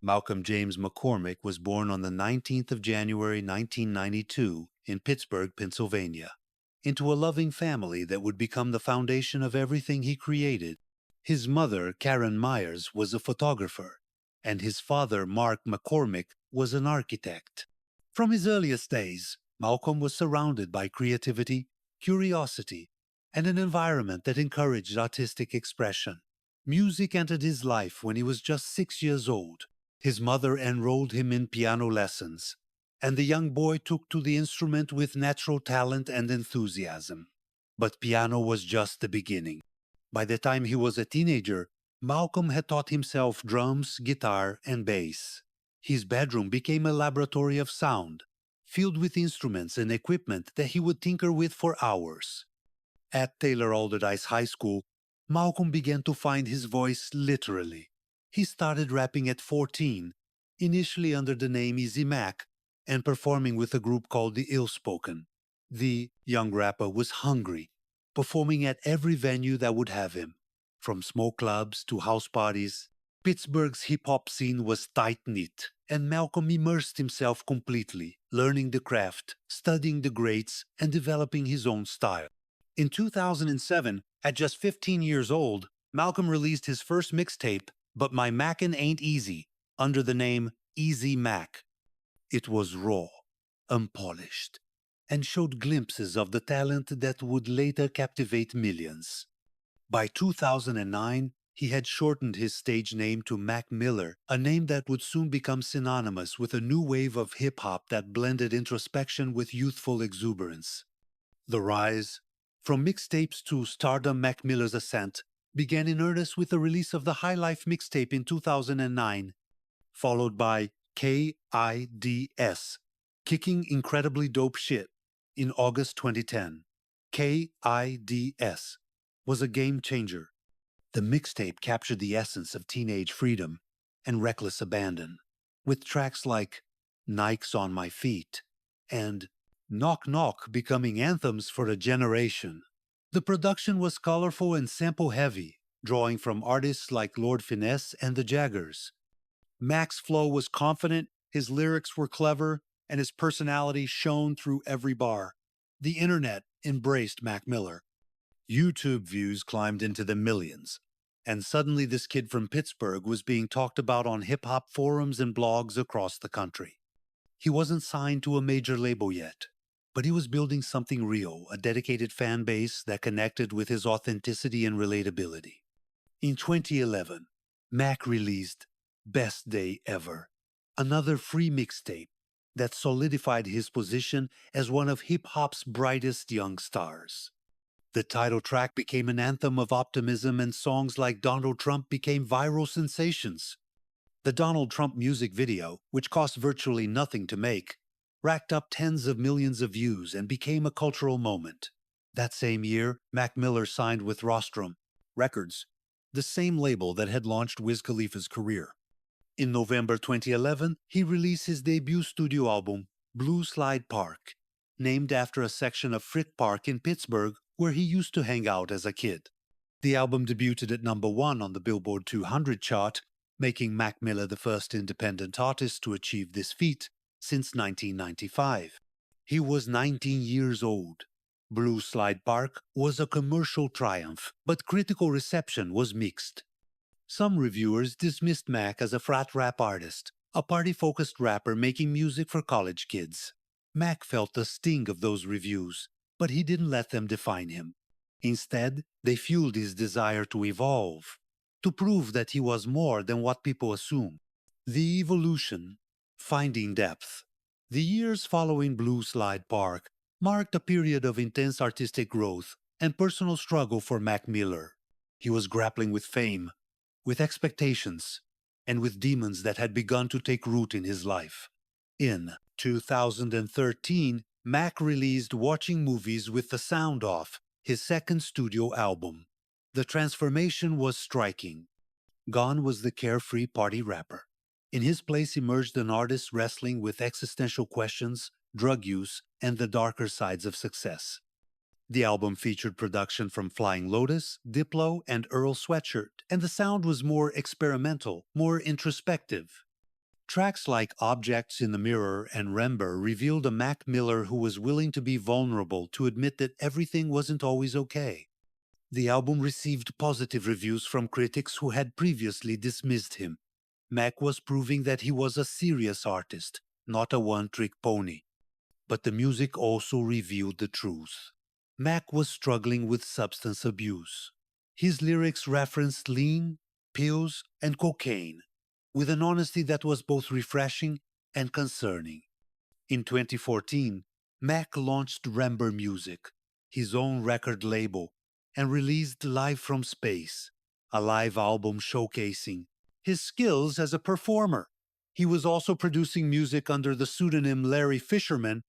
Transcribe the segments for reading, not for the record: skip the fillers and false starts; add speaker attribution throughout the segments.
Speaker 1: Malcolm James McCormick was born on the 19th of January 1992 in Pittsburgh, Pennsylvania, into a loving family that would become the foundation of everything he created. His mother, Karen Myers, was a photographer, and his father, Mark McCormick, was an architect. From his earliest days, Malcolm was surrounded by creativity, curiosity, and an environment that encouraged artistic expression. Music entered his life when he was just 6 years old. His mother enrolled him in piano lessons, and the young boy took to the instrument with natural talent and enthusiasm. But piano was just the beginning. By the time he was a teenager, Malcolm had taught himself drums, guitar, and bass. His bedroom became a laboratory of sound, filled with instruments and equipment that he would tinker with for hours. At Taylor Alderdice High School, Malcolm began to find his voice literally. He started rapping at 14, initially under the name Easy Mac, and performing with a group called the Ill-Spoken. The young rapper was hungry, performing at every venue that would have him. From smoke clubs to house parties, Pittsburgh's hip-hop scene was tight-knit, and Malcolm immersed himself completely, learning the craft, studying the greats, and developing his own style. In 2007, at just 15 years old, Malcolm released his first mixtape, But My Mackin' Ain't Easy, under the name Easy Mac. It was raw, unpolished, and showed glimpses of the talent that would later captivate millions. By 2009, he had shortened his stage name to Mac Miller, a name that would soon become synonymous with a new wave of hip-hop that blended introspection with youthful exuberance. The rise, from mixtapes to stardom, Mac Miller's ascent, began in earnest with the release of the High Life mixtape in 2009, followed by KIDS, Kicking Incredibly Dope Shit, in August 2010. KIDS was a game changer. The mixtape captured the essence of teenage freedom and reckless abandon, with tracks like Nike's on My Feet and Knock Knock becoming anthems for a generation. The production was colorful and sample-heavy, drawing from artists like Lord Finesse and the Jaggers. Mac's flow was confident, his lyrics were clever, and his personality shone through every bar. The internet embraced Mac Miller. YouTube views climbed into the millions, and suddenly this kid from Pittsburgh was being talked about on hip-hop forums and blogs across the country. He wasn't signed to a major label yet, but he was building something real, a dedicated fan base that connected with his authenticity and relatability. In 2011, Mac released Best Day Ever, another free mixtape that solidified his position as one of hip-hop's brightest young stars. The title track became an anthem of optimism, and songs like Donald Trump became viral sensations. The Donald Trump music video, which cost virtually nothing to make, racked up tens of millions of views and became a cultural moment. That same year, Mac Miller signed with Rostrum Records, the same label that had launched Wiz Khalifa's career. In November 2011, he released his debut studio album, Blue Slide Park, named after a section of Frick Park in Pittsburgh where he used to hang out as a kid. The album debuted at #1 on the Billboard 200 chart, making Mac Miller the first independent artist to achieve this feat since 1995. He was 19 years old. Blue Slide Park was a commercial triumph, but critical reception was mixed. Some reviewers dismissed Mac as a frat rap artist, a party-focused rapper making music for college kids. Mac felt the sting of those reviews, but he didn't let them define him. Instead, they fueled his desire to evolve, to prove that he was more than what people assume. The evolution, finding depth. The years following Blue Slide Park marked a period of intense artistic growth and personal struggle for Mac Miller. He was grappling with fame, with expectations, and with demons that had begun to take root in his life. In 2013, Mac released Watching Movies with the Sound Off, his second studio album. The transformation was striking. Gone was the carefree party rapper. In his place emerged an artist wrestling with existential questions, drug use, and the darker sides of success. The album featured production from Flying Lotus, Diplo, and Earl Sweatshirt, and the sound was more experimental, more introspective. Tracks like Objects in the Mirror and Remember revealed a Mac Miller who was willing to be vulnerable to admit that everything wasn't always okay. The album received positive reviews from critics who had previously dismissed him. Mac was proving that he was a serious artist, not a one-trick pony. But the music also revealed the truth. Mac was struggling with substance abuse. His lyrics referenced lean, pills, and cocaine, with an honesty that was both refreshing and concerning. In 2014, Mac launched Remember Music, his own record label, and released Live from Space, a live album showcasing his skills as a performer. He was also producing music under the pseudonym Larry Fisherman,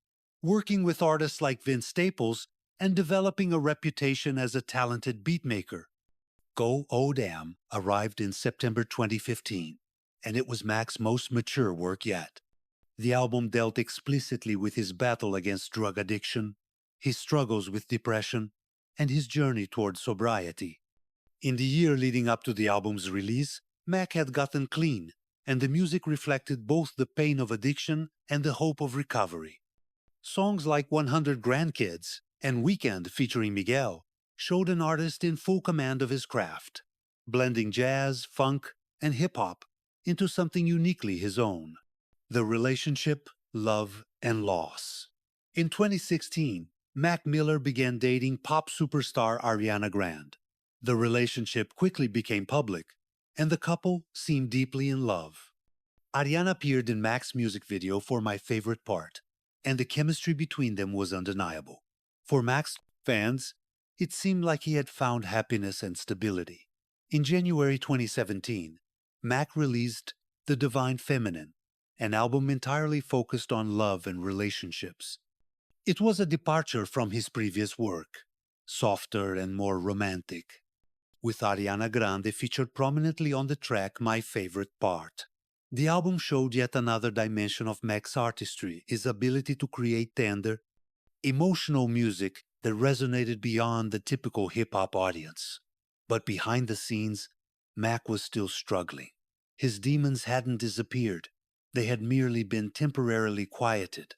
Speaker 1: working with artists like Vince Staples, and developing a reputation as a talented beatmaker. Go Oh Damn arrived in September 2015, and it was Mac's most mature work yet. The album dealt explicitly with his battle against drug addiction, his struggles with depression, and his journey toward sobriety. In the year leading up to the album's release, Mac had gotten clean, and the music reflected both the pain of addiction and the hope of recovery. Songs like 100 Grandkids and Weekend featuring Miguel showed an artist in full command of his craft, blending jazz, funk, and hip-hop into something uniquely his own. The relationship, love, and loss. In 2016, Mac Miller began dating pop superstar Ariana Grande. The relationship quickly became public, and the couple seemed deeply in love. Ariana appeared in Mac's music video for My Favorite Part, and the chemistry between them was undeniable. For Mac's fans, it seemed like he had found happiness and stability. In January 2017, Mac released The Divine Feminine, an album entirely focused on love and relationships. It was a departure from his previous work, softer and more romantic, with Ariana Grande featured prominently on the track My Favorite Part. The album showed yet another dimension of Mac's artistry, his ability to create tender, emotional music that resonated beyond the typical hip-hop audience. But behind the scenes, Mac was still struggling. His demons hadn't disappeared. They had merely been temporarily quieted.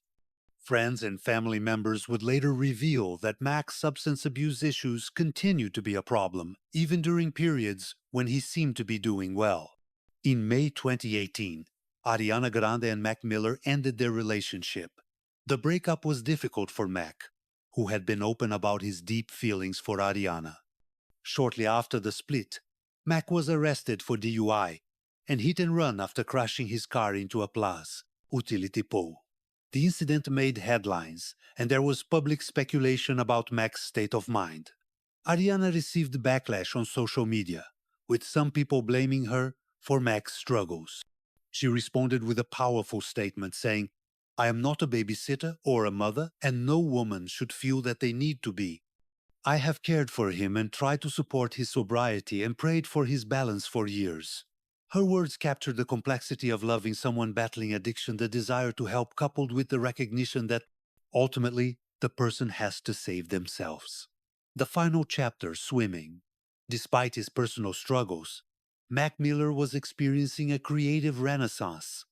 Speaker 1: Friends and family members would later reveal that Mac's substance abuse issues continued to be a problem, even during periods when he seemed to be doing well. In May 2018, Ariana Grande and Mac Miller ended their relationship. The breakup was difficult for Mac, who had been open about his deep feelings for Ariana. Shortly after the split, Mac was arrested for DUI and hit and run after crashing his car into a Place, utility pole. The incident made headlines, and there was public speculation about Mac's state of mind. Ariana received backlash on social media, with some people blaming her for Mac's struggles. She responded with a powerful statement saying, "I am not a babysitter or a mother, and no woman should feel that they need to be. I have cared for him and tried to support his sobriety and prayed for his balance for years." Her words captured the complexity of loving someone battling addiction, the desire to help coupled with the recognition that, ultimately, the person has to save themselves. The final chapter, Swimming. Despite his personal struggles, Mac Miller was experiencing a creative renaissance.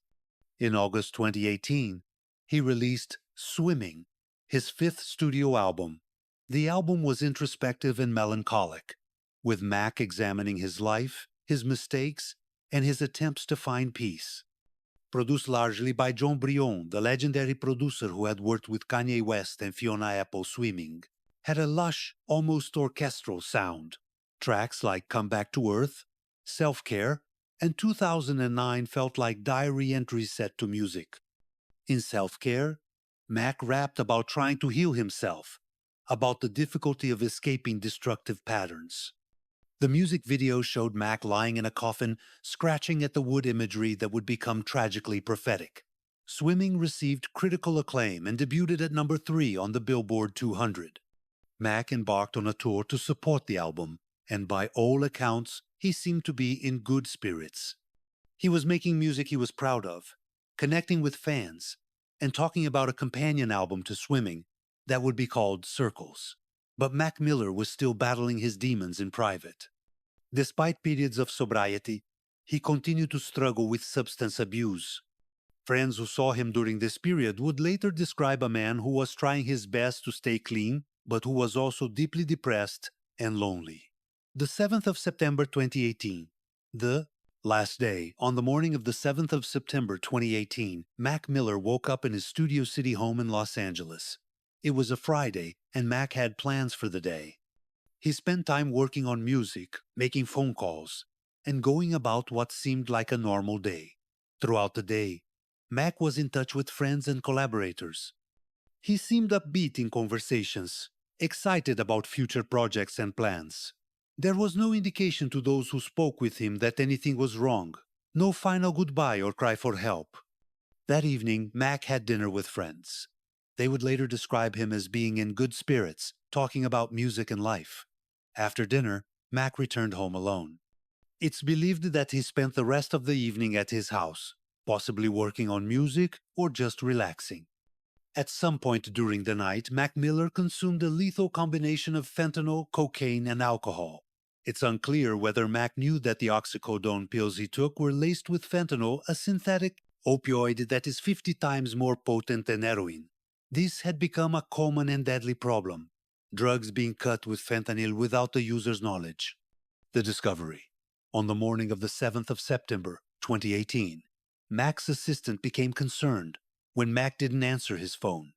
Speaker 1: In August 2018, he released Swimming, his fifth studio album. The album was introspective and melancholic, with Mac examining his life, his mistakes, and his attempts to find peace. Produced largely by John Brion, the legendary producer who had worked with Kanye West and Fiona Apple, Swimming had a lush, almost orchestral sound. Tracks like Come Back to Earth, Self-Care, and 2009 felt like diary entries set to music. In Self-Care, Mac rapped about trying to heal himself, about the difficulty of escaping destructive patterns. The music video showed Mac lying in a coffin, scratching at the wood imagery that would become tragically prophetic. Swimming received critical acclaim and debuted at number 3 on the Billboard 200. Mac embarked on a tour to support the album, and by all accounts, he seemed to be in good spirits. He was making music he was proud of, connecting with fans, and talking about a companion album to Swimming that would be called Circles. But Mac Miller was still battling his demons in private. Despite periods of sobriety, he continued to struggle with substance abuse. Friends who saw him during this period would later describe a man who was trying his best to stay clean, but who was also deeply depressed and lonely. The 7th of September 2018. The last day. On the morning of the 7th of September 2018, Mac Miller woke up in his Studio City home in Los Angeles. It was a Friday, and Mac had plans for the day. He spent time working on music, making phone calls, and going about what seemed like a normal day. Throughout the day, Mac was in touch with friends and collaborators. He seemed upbeat in conversations, excited about future projects and plans. There was no indication to those who spoke with him that anything was wrong, no final goodbye or cry for help. That evening, Mac had dinner with friends. They would later describe him as being in good spirits, talking about music and life. After dinner, Mac returned home alone. It's believed that he spent the rest of the evening at his house, possibly working on music or just relaxing. At some point during the night, Mac Miller consumed a lethal combination of fentanyl, cocaine, and alcohol. It's unclear whether Mac knew that the oxycodone pills he took were laced with fentanyl, a synthetic opioid that is 50 times more potent than heroin. This had become a common and deadly problem, drugs being cut with fentanyl without the user's knowledge. The discovery. On the morning of the 7th of September, 2018, Mac's assistant became concerned when Mac didn't answer his phone.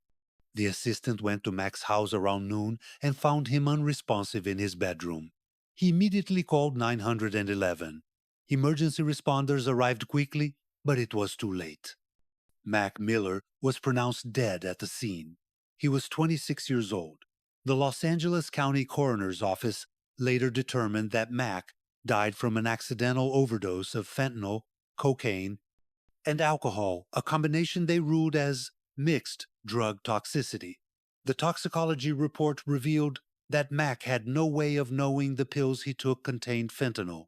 Speaker 1: The assistant went to Mac's house around noon and found him unresponsive in his bedroom. He immediately called 911. Emergency responders arrived quickly, but it was too late. Mac Miller was pronounced dead at the scene. He was 26 years old. The Los Angeles County Coroner's Office later determined that Mac died from an accidental overdose of fentanyl, cocaine, and alcohol, a combination they ruled as mixed drug toxicity. The toxicology report revealed that Mac had no way of knowing the pills he took contained fentanyl.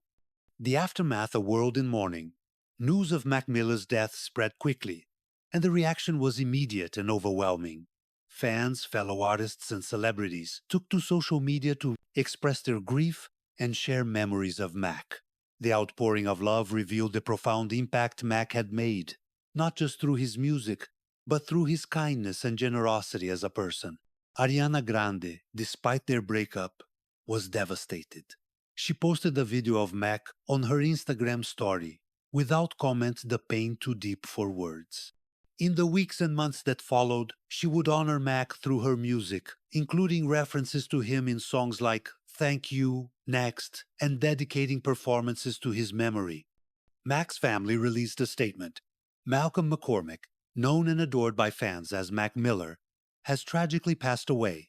Speaker 1: The aftermath, a world in mourning. News of Mac Miller's death spread quickly, and the reaction was immediate and overwhelming. Fans, fellow artists, and celebrities took to social media to express their grief and share memories of Mac. The outpouring of love revealed the profound impact Mac had made, not just through his music, but through his kindness and generosity as a person. Ariana Grande, despite their breakup, was devastated. She posted a video of Mac on her Instagram story, without comment, the pain too deep for words. In the weeks and months that followed, she would honor Mac through her music, including references to him in songs like Thank You, Next, and dedicating performances to his memory. Mac's family released a statement. Malcolm McCormick, known and adored by fans as Mac Miller, has tragically passed away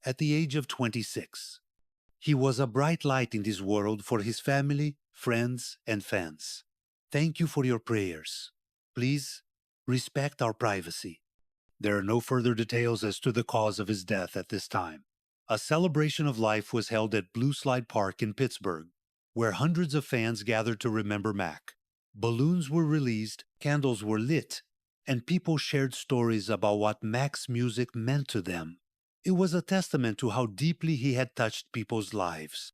Speaker 1: at the age of 26. He was a bright light in this world for his family, friends, and fans. Thank you for your prayers. Please respect our privacy. There are no further details as to the cause of his death at this time. A celebration of life was held at Blue Slide Park in Pittsburgh, where hundreds of fans gathered to remember Mac. Balloons were released, candles were lit, and people shared stories about what Mac's music meant to them. It was a testament to how deeply he had touched people's lives.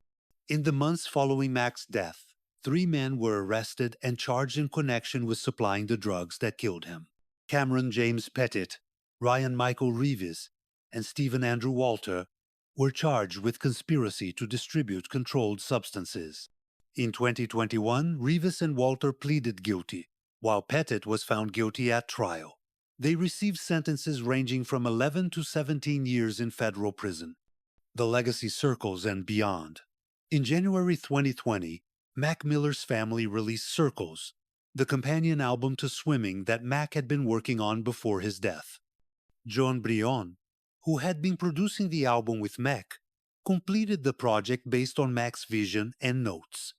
Speaker 1: In the months following Mac's death, 3 men were arrested and charged in connection with supplying the drugs that killed him. Cameron James Pettit, Ryan Michael Reeves, and Stephen Andrew Walter were charged with conspiracy to distribute controlled substances. In 2021, Reeves and Walter pleaded guilty, while Pettit was found guilty at trial. They received sentences ranging from 11 to 17 years in federal prison. The legacy circles and beyond. In January 2020, Mac Miller's family released Circles, the companion album to Swimming that Mac had been working on before his death. John Brion, who had been producing the album with Mac, completed the project based on Mac's vision and notes.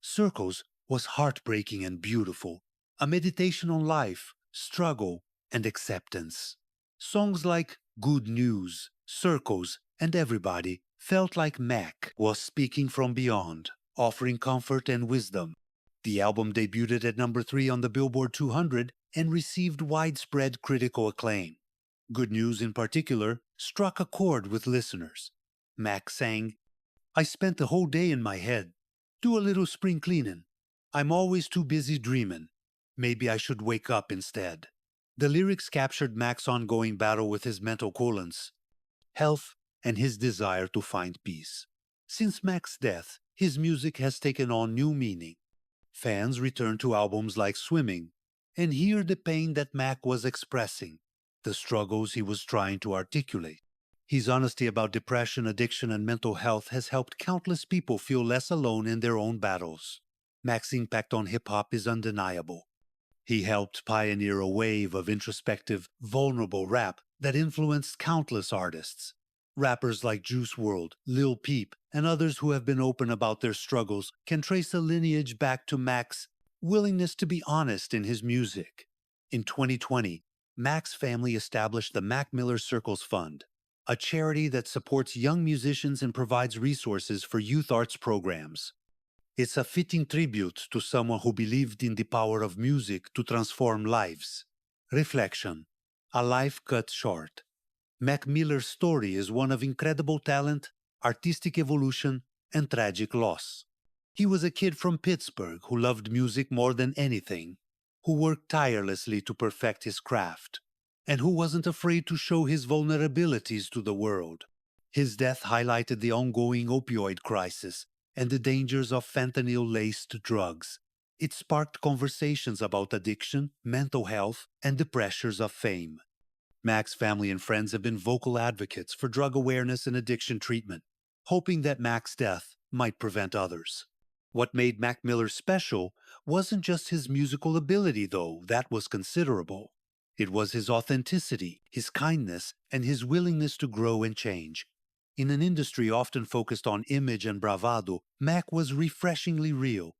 Speaker 1: Circles was heartbreaking and beautiful, a meditation on life, struggle, and acceptance. Songs like Good News, Circles, and Everybody felt like Mac was speaking from beyond, offering comfort and wisdom. The album debuted at number 3 on the Billboard 200 and received widespread critical acclaim. Good News in particular struck a chord with listeners. Mac sang, "I spent the whole day in my head. Do a little spring cleaning. I'm always too busy dreaming. Maybe I should wake up instead. The lyrics captured Mac's ongoing battle with his mental colons, health, and his desire to find peace. Since Mac's death, his music has taken on new meaning. Fans return to albums like Swimming and hear the pain that Mac was expressing, the struggles he was trying to articulate. His honesty about depression, addiction, and mental health has helped countless people feel less alone in their own battles. Mac's impact on hip-hop is undeniable. He helped pioneer a wave of introspective, vulnerable rap that influenced countless artists. Rappers like Juice WRLD, Lil Peep, and others who have been open about their struggles can trace a lineage back to Mac's willingness to be honest in his music. In 2020, Mac's family established the Mac Miller Circles Fund, a charity that supports young musicians and provides resources for youth arts programs. It's a fitting tribute to someone who believed in the power of music to transform lives. Reflection: a life cut short. Mac Miller's story is one of incredible talent, artistic evolution, and tragic loss. He was a kid from Pittsburgh who loved music more than anything, who worked tirelessly to perfect his craft, and who wasn't afraid to show his vulnerabilities to the world. His death highlighted the ongoing opioid crisis and the dangers of fentanyl-laced drugs. It sparked conversations about addiction, mental health, and the pressures of fame. Mac's family and friends have been vocal advocates for drug awareness and addiction treatment, hoping that Mac's death might prevent others. What made Mac Miller special wasn't just his musical ability, though that was considerable. It was his authenticity, his kindness, and his willingness to grow and change. In an industry often focused on image and bravado, Mac was refreshingly real.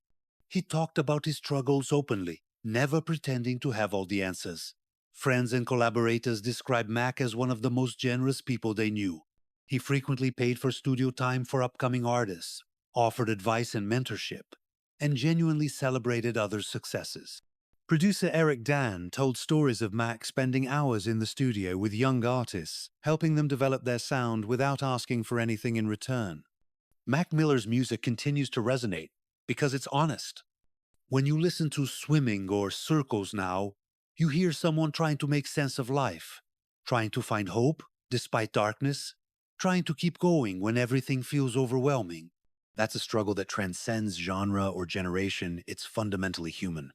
Speaker 1: He talked about his struggles openly, never pretending to have all the answers. Friends and collaborators described Mac as one of the most generous people they knew. He frequently paid for studio time for upcoming artists, offered advice and mentorship, and genuinely celebrated others' successes. Producer Eric Dan told stories of Mac spending hours in the studio with young artists, helping them develop their sound without asking for anything in return. Mac Miller's music continues to resonate because it's honest. When you listen to Swimming or Circles now, you hear someone trying to make sense of life, trying to find hope despite darkness, trying to keep going when everything feels overwhelming. That's a struggle that transcends genre or generation. It's fundamentally human.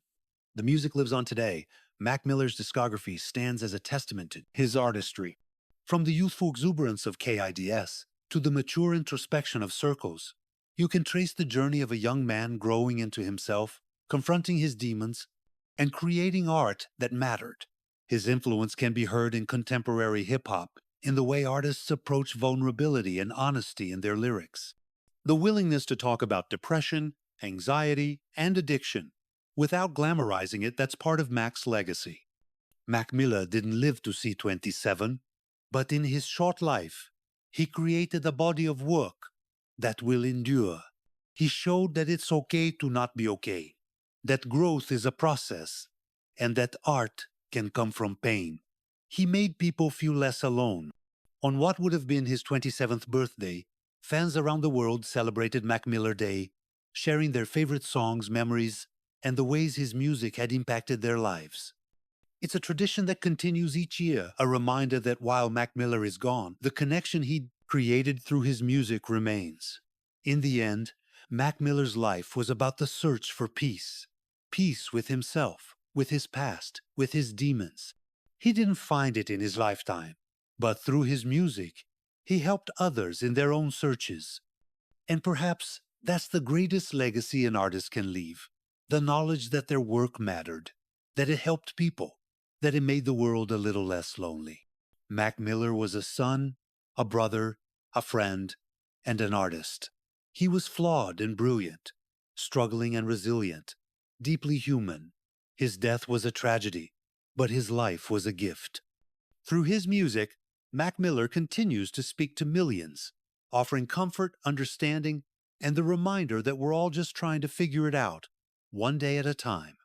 Speaker 1: The music lives on today. Mac Miller's discography stands as a testament to his artistry. From the youthful exuberance of KIDS to the mature introspection of Circles, you can trace the journey of a young man growing into himself, confronting his demons, and creating art that mattered. His influence can be heard in contemporary hip-hop, in the way artists approach vulnerability and honesty in their lyrics. The willingness to talk about depression, anxiety, and addiction without glamorizing it, that's part of Mac's legacy. Mac Miller didn't live to see 27, but in his short life, he created a body of work that will endure. He showed that it's okay to not be okay, that growth is a process, and that art can come from pain. He made people feel less alone. On what would have been his 27th birthday, fans around the world celebrated Mac Miller Day, sharing their favorite songs, memories, and the ways his music had impacted their lives. It's a tradition that continues each year, a reminder that while Mac Miller is gone, the connection he created through his music remains. In the end, Mac Miller's life was about the search for peace. Peace with himself, with his past, with his demons. He didn't find it in his lifetime, but through his music, he helped others in their own searches. And perhaps that's the greatest legacy an artist can leave. The knowledge that their work mattered, that it helped people, that it made the world a little less lonely. Mac Miller was a son, a brother, a friend, and an artist. He was flawed and brilliant, struggling and resilient, deeply human. His death was a tragedy, but his life was a gift. Through his music, Mac Miller continues to speak to millions, offering comfort, understanding, and the reminder that we're all just trying to figure it out, one day at a time.